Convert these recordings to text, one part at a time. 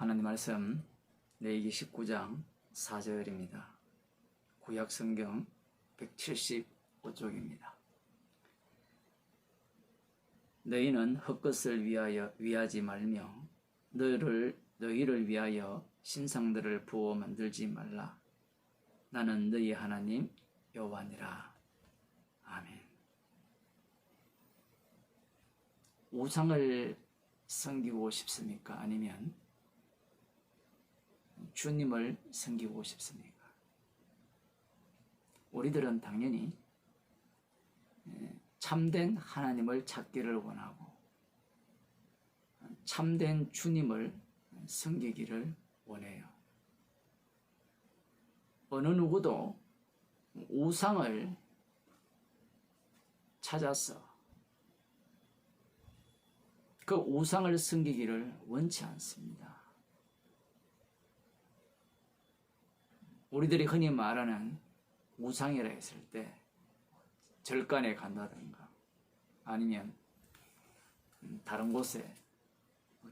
하나님 말씀 레위기 19장 4절입니다. 구약성경 175쪽입니다. 너희는 헛것을 위하지 말며 너희를 위하여 신상들을 부어 만들지 말라. 나는 너희 하나님 여호와니라. 아멘. 우상을 섬기고 싶습니까? 아니면 주님을 섬기고 싶습니까? 우리들은 당연히 참된 하나님을 찾기를 원하고 참된 주님을 섬기기를 원해요. 어느 누구도 우상을 찾아서 그 우상을 섬기기를 원치 않습니다. 우리들이 흔히 말하는 우상이라 했을 때 절간에 간다든가 아니면 다른 곳에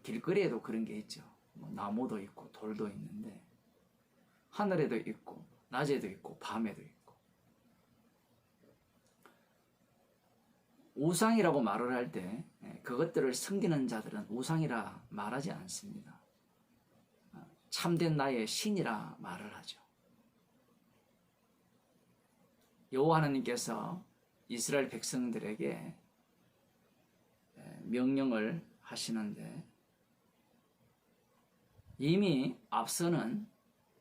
길거리에도 그런 게 있죠. 나무도 있고 돌도 있는데 하늘에도 있고 낮에도 있고 밤에도 있고 우상이라고 말을 할 때 그것들을 섬기는 자들은 우상이라 말하지 않습니다. 참된 나의 신이라 말을 하죠. 여호와 하나님께서 이스라엘 백성들에게 명령을 하시는데 이미 앞서는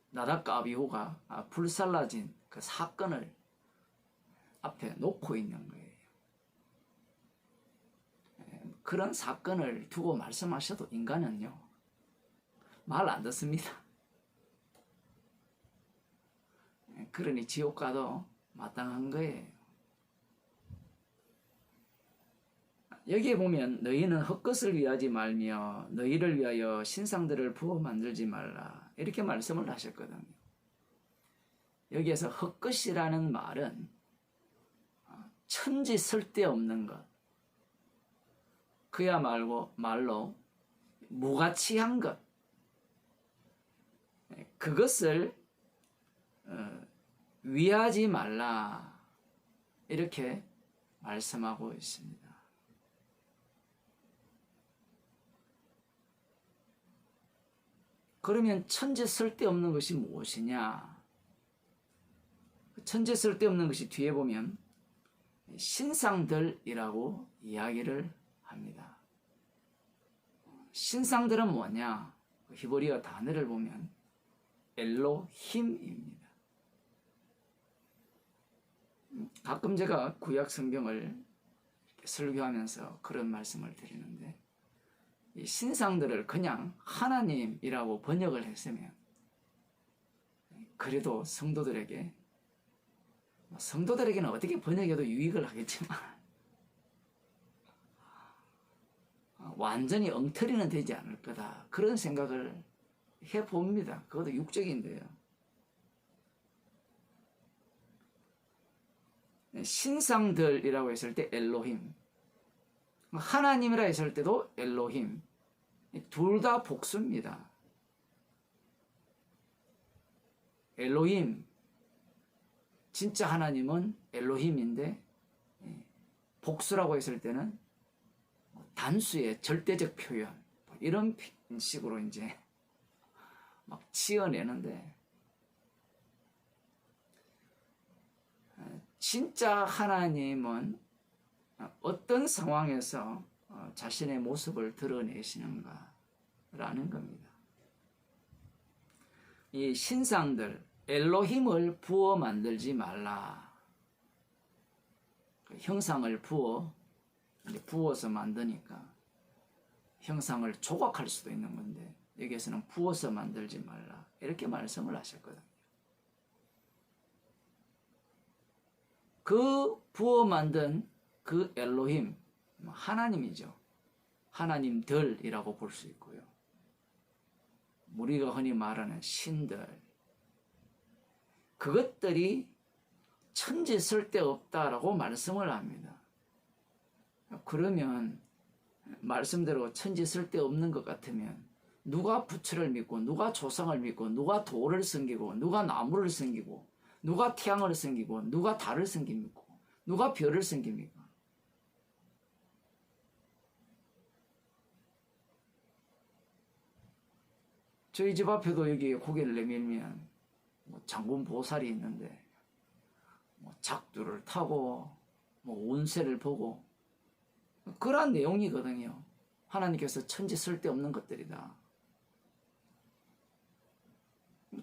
나답과 아비후가 불살라진 그 사건을 앞에 놓고 있는 거예요. 그런 사건을 두고 말씀하셔도 인간은요 말 안 듣습니다. 그러니 지옥 가도 마땅한 거예요. 여기에 보면 너희는 헛것을 위하지 말며 너희를 위하여 신상들을 부어 만들지 말라 이렇게 말씀을 하셨거든요. 여기에서 헛것이라는 말은 천지 쓸데없는 것, 그야말로 무가치한 것, 그것을 위하지 말라 이렇게 말씀하고 있습니다. 그러면 천재 쓸데없는 것이 무엇이냐? 천재 쓸데없는 것이 뒤에 보면 신상들이라고 이야기를 합니다. 신상들은 뭐냐? 히브리어 단어를 보면 엘로힘입니다. 가끔 제가 구약 성경을 설교하면서 그런 말씀을 드리는데 이 신상들을 그냥 하나님이라고 번역을 했으면 그래도 성도들에게는 어떻게 번역해도 유익을 하겠지만 완전히 엉터리는 되지 않을 거다 그런 생각을 해봅니다. 그것도 육적인데요. 신상들이라고 했을 때 엘로힘, 하나님이라 했을 때도 엘로힘, 둘 다 복수입니다. 엘로힘, 진짜 하나님은 엘로힘인데 복수라고 했을 때는 단수의 절대적 표현 이런 식으로 이제 막 지어내는데 진짜 하나님은 어떤 상황에서 자신의 모습을 드러내시는가 라는 겁니다. 이 신상들 엘로힘을 부어 만들지 말라. 형상을 부어서 만드니까 형상을 조각할 수도 있는 건데 여기에서는 부어서 만들지 말라 이렇게 말씀을 하셨거든요. 그 부어 만든 그 엘로힘 하나님이죠. 하나님들이라고 볼 수 있고요. 우리가 흔히 말하는 신들 그것들이 천지 쓸데없다라고 말씀을 합니다. 그러면 말씀대로 천지 쓸데없는 것 같으면 누가 부처를 믿고 누가 조상을 믿고 누가 돌을 섬기고 누가 나무를 섬기고 누가 태양을 섬기고 누가 달을 섬깁니까? 누가 별을 섬깁니까? 저희 집 앞에도 여기 고개를 내밀면 장군 보살이 있는데 작두를 타고 운세를 보고 그러한 내용이거든요. 하나님께서 천지 쓸데없는 것들이다.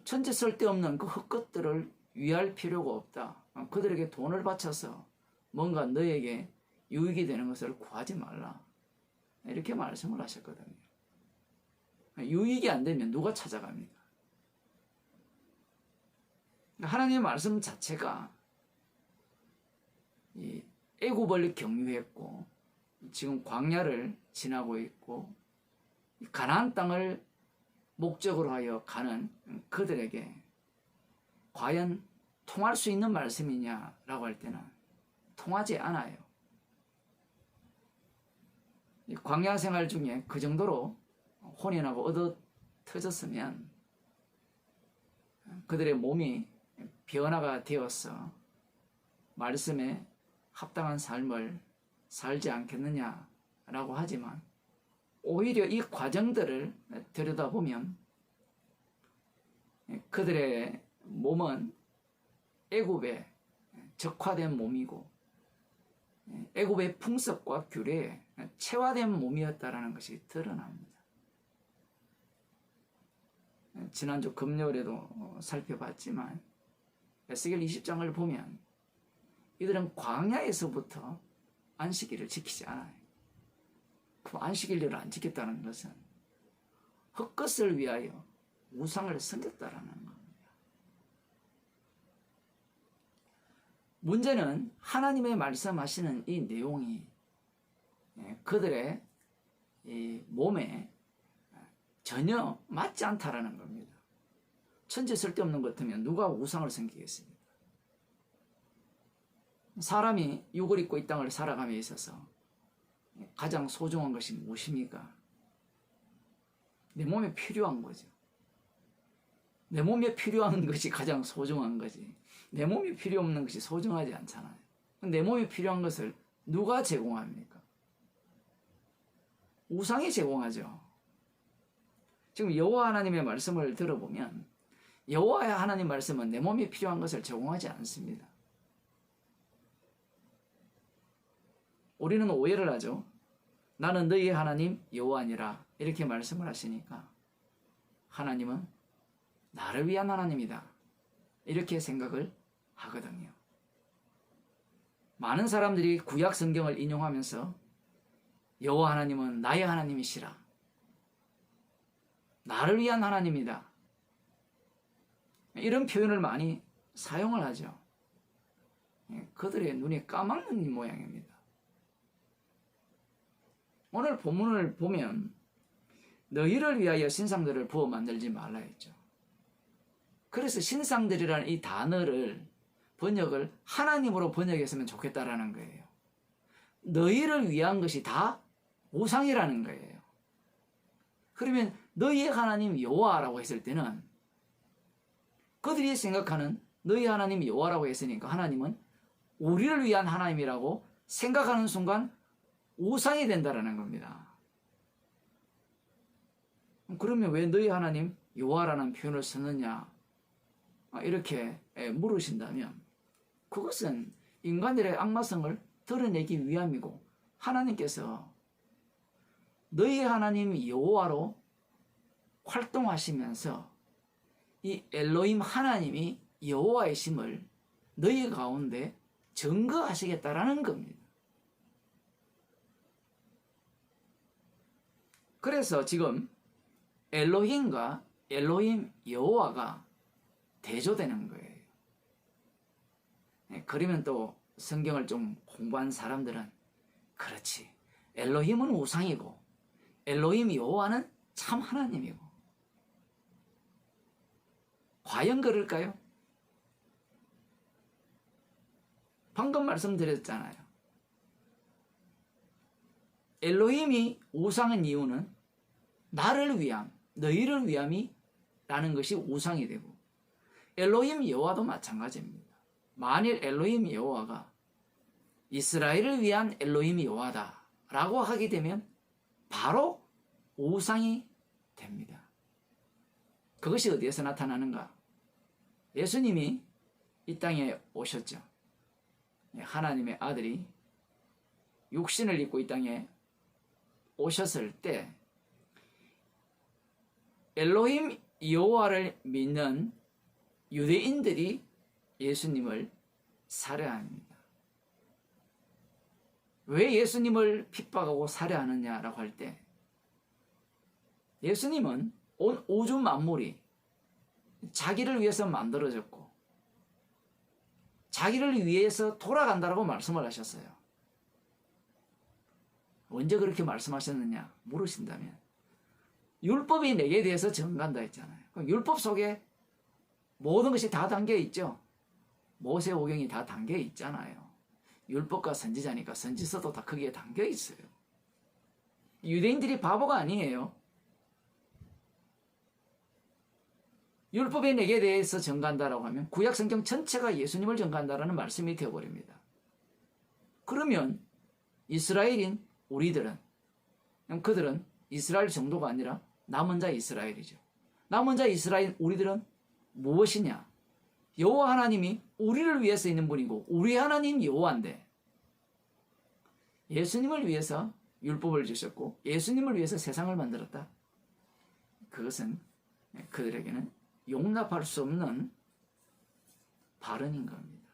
천지 쓸데없는 그 헛것들을 위할 필요가 없다. 그들에게 돈을 바쳐서 뭔가 너에게 유익이 되는 것을 구하지 말라. 이렇게 말씀을 하셨거든요. 유익이 안 되면 누가 찾아갑니까? 하나님의 말씀 자체가 이 애굽을 경유했고 지금 광야를 지나고 있고 가나안 땅을 목적으로 하여 가는 그들에게 과연 통할 수 있는 말씀이냐라고 할 때는 통하지 않아요. 광야 생활 중에 그 정도로 혼연하고 얻어 터졌으면 그들의 몸이 변화가 되어서 말씀에 합당한 삶을 살지 않겠느냐라고 하지만 오히려 이 과정들을 들여다보면 그들의 몸은 애굽의 적화된 몸이고 애굽의 풍습과 규례에 체화된 몸이었다라는 것이 드러납니다. 지난주 금요일에도 살펴봤지만 에스겔 20장을 보면 이들은 광야에서부터 안식일을 지키지 않아요. 그 안식일을 안 지켰다는 것은 헛것을 위하여 우상을 섬겼다라는 겁니다. 문제는 하나님의 말씀하시는 이 내용이 그들의 이 몸에 전혀 맞지 않다라는 겁니다. 천지 쓸데없는 것 같으면 누가 우상을 섬기겠습니까? 사람이 육을 입고 이 땅을 살아감에 있어서 가장 소중한 것이 무엇입니까? 내 몸에 필요한 거죠. 내 몸에 필요한 것이 가장 소중한 거지. 내 몸이 필요 없는 것이 소중하지 않잖아요. 내 몸에 필요한 것을 누가 제공합니까? 우상이 제공하죠. 지금 여호와 하나님의 말씀을 들어보면 여호와의 하나님 말씀은 내 몸에 필요한 것을 제공하지 않습니다. 우리는 오해를 하죠. 나는 너희의 하나님 여호와니라 이렇게 말씀을 하시니까 하나님은 나를 위한 하나님이다 이렇게 생각을 하거든요. 많은 사람들이 구약 성경을 인용하면서 여호와 하나님은 나의 하나님이시라, 나를 위한 하나님이다, 이런 표현을 많이 사용을 하죠. 그들의 눈이 까막눈 모양입니다. 오늘 본문을 보면 너희를 위하여 신상들을 부어 만들지 말라 했죠. 그래서 신상들이라는 이 단어를 번역을 하나님으로 번역했으면 좋겠다라는 거예요. 너희를 위한 것이 다 우상이라는 거예요. 그러면 너희의 하나님 여호와라고 했을 때는 그들이 생각하는 너희 하나님 여호와라고 했으니까 하나님은 우리를 위한 하나님이라고 생각하는 순간 우상이 된다라는 겁니다. 그러면 왜 너희 하나님 여호와라는 표현을 쓰느냐 이렇게 물으신다면 그것은 인간들의 악마성을 드러내기 위함이고 하나님께서 너희 하나님 여호와로 활동하시면서 이 엘로힘 하나님이 여호와이심을 너희 가운데 증거하시겠다라는 겁니다. 그래서 지금 엘로힘과 엘로힘 여호와가 대조되는 거예요. 그러면 또 성경을 좀 공부한 사람들은 그렇지, 엘로힘은 우상이고 엘로힘 여호와는 참 하나님이고, 과연 그럴까요? 방금 말씀드렸잖아요. 엘로힘이 우상인 이유는 나를 위한, 너희를 위함이 라는 것이 우상이 되고, 엘로힘 여호와도 마찬가지입니다. 만일 엘로힘 여호와가 이스라엘을 위한 엘로힘 여호와다 라고 하게 되면 바로 우상이 됩니다. 그것이 어디에서 나타나는가? 예수님이 이 땅에 오셨죠. 하나님의 아들이 육신을 입고 이 땅에 오셨을 때 엘로힘 여호와를 믿는 유대인들이 예수님을 살해합니다. 왜 예수님을 핍박하고 살해하느냐라고 할 때, 예수님은 온 우주 만물이 자기를 위해서 만들어졌고 자기를 위해서 돌아간다라고 말씀을 하셨어요. 언제 그렇게 말씀하셨느냐 물으신다면, 율법이 내게 대해서 정한다 했잖아요. 그럼 율법 속에 모든 것이 다 담겨 있죠. 모세오경이 다 담겨 있잖아요. 율법과 선지자니까 선지서도 다 거기에 담겨 있어요. 유대인들이 바보가 아니에요. 율법이 내게 대해서 정한다라고 하면 구약 성경 전체가 예수님을 정한다라는 말씀이 되어버립니다. 그러면 이스라엘인 우리들은, 그들은 이스라엘 정도가 아니라 남은 자 이스라엘이죠. 남은 자 이스라엘 우리들은 무엇이냐? 여호와 하나님이 우리를 위해서 있는 분이고 우리 하나님 여호와인데, 예수님을 위해서 율법을 주셨고 예수님을 위해서 세상을 만들었다. 그것은 그들에게는 용납할 수 없는 발언인 겁니다.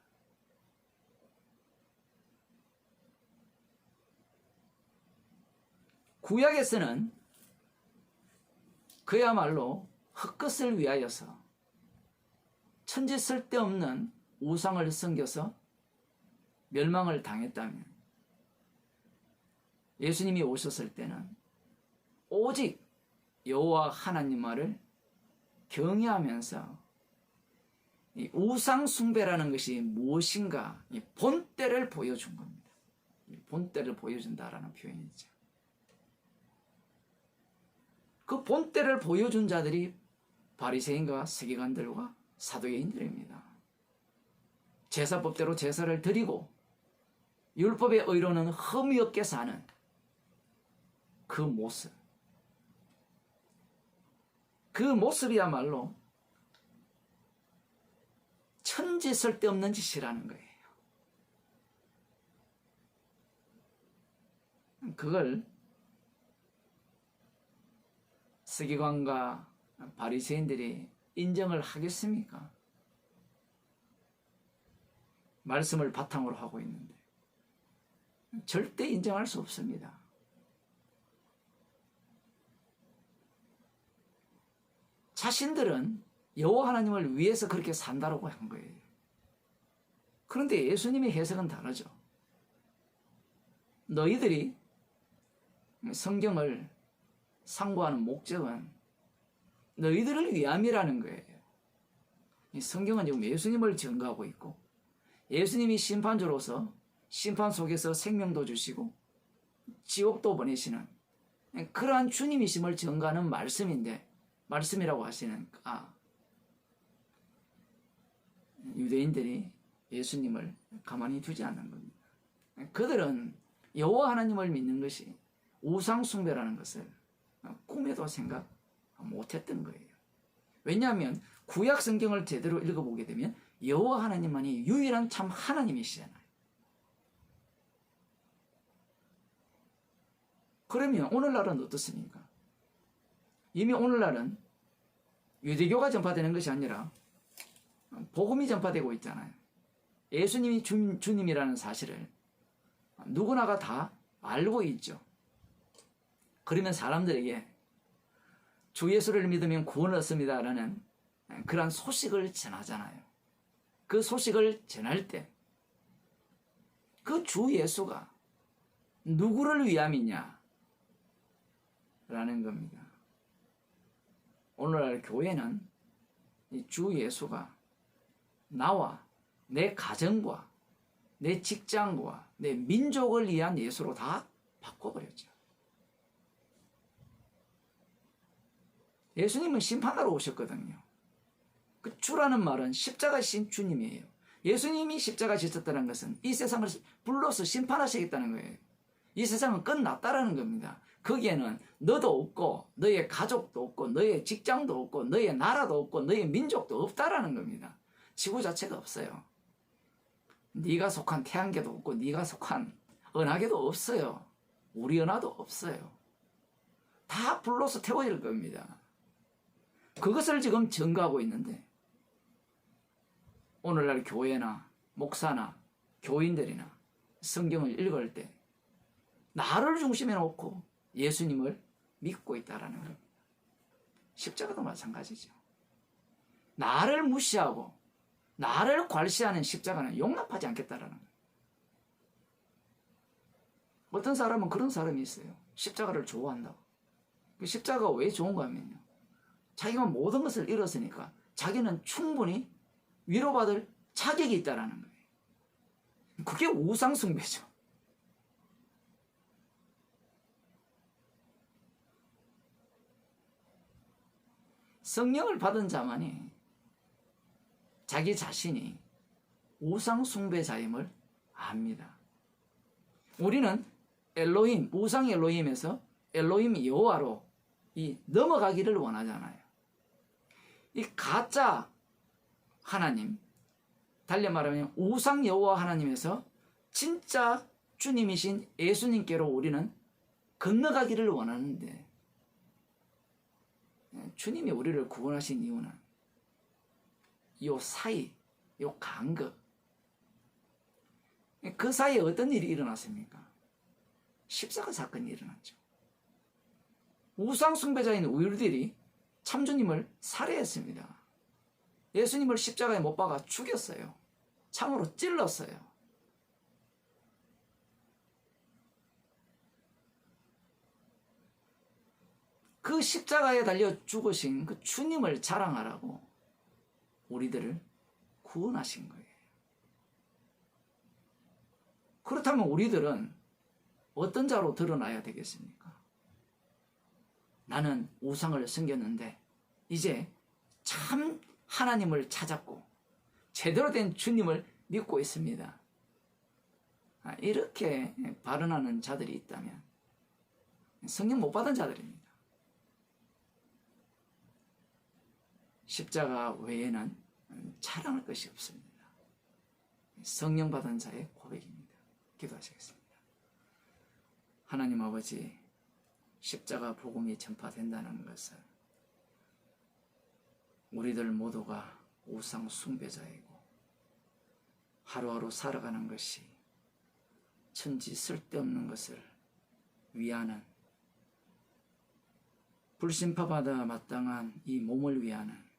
구약에서는 그야말로 헛것을 위하여서 천지 쓸데없는 우상을 섬겨서 멸망을 당했다면, 예수님이 오셨을 때는 오직 여호와 하나님만을 경외하면서 이 우상 숭배라는 것이 무엇인가 이 본때를 보여준 겁니다. 이 본때를 보여준다라는 표현이죠. 그 본때를 보여준 자들이 바리새인과 서기관들과 사두개인들입니다. 제사법대로 제사를 드리고 율법의 의로는 흠이 없게 사는 그 모습, 그 모습이야말로 천지 쓸데없는 짓이라는 거예요. 그걸 서기관과 바리새인들이 인정을 하겠습니까? 말씀을 바탕으로 하고 있는데 절대 인정할 수 없습니다. 자신들은 여호와 하나님을 위해서 그렇게 산다라고 한 거예요. 그런데 예수님의 해석은 다르죠. 너희들이 성경을 상고하는 목적은 너희들을 위함이라는 거예요. 이 성경은 지금 예수님을 증거하고 있고 예수님이 심판주로서 심판 속에서 생명도 주시고 지옥도 보내시는 그러한 주님이심을 증거하는 말씀인데, 말씀이라고 하시니까 유대인들이 예수님을 가만히 두지 않는 겁니다. 그들은 여호와 하나님을 믿는 것이 우상 숭배라는 것을 꿈에도 생각 못했던 거예요. 왜냐하면 구약 성경을 제대로 읽어보게 되면 여호와 하나님만이 유일한 참 하나님이시잖아요. 그러면 오늘날은 어떻습니까? 이미 오늘날은 유대교가 전파되는 것이 아니라 복음이 전파되고 있잖아요. 예수님이 주님이라는 사실을 누구나가 다 알고 있죠. 그러면 사람들에게 주 예수를 믿으면 구원을 얻습니다라는 그런 소식을 전하잖아요. 그 소식을 전할 때 그 주 예수가 누구를 위함이냐 라는 겁니다. 오늘날 교회는 이 주 예수가 나와 내 가정과 내 직장과 내 민족을 위한 예수로 다 바꿔버렸죠. 예수님은 심판하러 오셨거든요. 그 주라는 말은 십자가신 주님이에요. 예수님이 십자가 지셨다는 것은 이 세상을 불러서 심판하시겠다는 거예요. 이 세상은 끝났다라는 겁니다. 거기에는 너도 없고 너의 가족도 없고 너의 직장도 없고 너의 나라도 없고 너의 민족도 없다라는 겁니다. 지구 자체가 없어요. 네가 속한 태양계도 없고 네가 속한 은하계도 없어요. 우리 은하도 없어요. 다 불로서 태워질 겁니다. 그것을 지금 증거하고 있는데 오늘날 교회나 목사나 교인들이나 성경을 읽을 때 나를 중심에 놓고 예수님을 믿고 있다라는 겁니다. 십자가도 마찬가지죠. 나를 무시하고 나를 괄시하는 십자가는 용납하지 않겠다라는 거예요. 어떤 사람은 그런 사람이 있어요. 십자가를 좋아한다고. 그 십자가가 왜 좋은가 하면요. 자기가 모든 것을 잃었으니까 자기는 충분히 위로받을 자격이 있다라는 거예요. 그게 우상숭배죠. 성령을 받은 자만이 자기 자신이 우상숭배자임을 압니다. 우리는 엘로힘, 우상 엘로힘에서 엘로힘 여호와로 넘어가기를 원하잖아요. 이 가짜 하나님, 달리 말하면 우상 여호와 하나님에서 진짜 주님이신 예수님께로 우리는 건너가기를 원하는데 주님이 우리를 구원하신 이유는 요 사이, 요 간극, 그 사이에 어떤 일이 일어났습니까? 십자가 사건이 일어났죠. 우상 숭배자인 우리들이 참주님을 살해했습니다. 예수님을 십자가에 못 박아 죽였어요. 창으로 찔렀어요. 그 십자가에 달려 죽으신 그 주님을 자랑하라고 우리들을 구원하신 거예요. 그렇다면 우리들은 어떤 자로 드러나야 되겠습니까? 나는 우상을 섬겼는데 이제 참 하나님을 찾았고 제대로 된 주님을 믿고 있습니다. 이렇게 발언하는 자들이 있다면 성령 못 받은 자들입니다. 십자가 외에는 자랑할 것이 없습니다. 성령 받은 자의 고백입니다. 기도하시겠습니다. 하나님 아버지, 십자가 복음이 전파된다는 것은 우리들 모두가 우상 숭배자이고 하루하루 살아가는 것이 천지 쓸데없는 것을 위하는 불심파받아 마땅한 이 몸을 위하는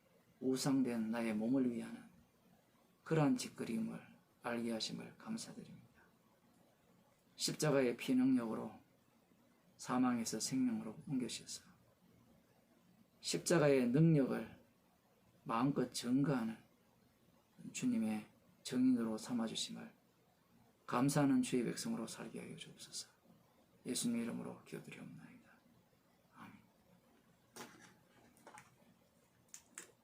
우상된 나의 몸을 위하는 그러한 짓거림을 알게 하심을 감사드립니다. 십자가의 피 능력으로 사망에서 생명으로 옮겨주셔서 십자가의 능력을 마음껏 증거하는 주님의 증인으로 삼아주심을 감사하는 주의 백성으로 살게 하여 주옵소서. 예수님 이름으로 기도드리옵나이다.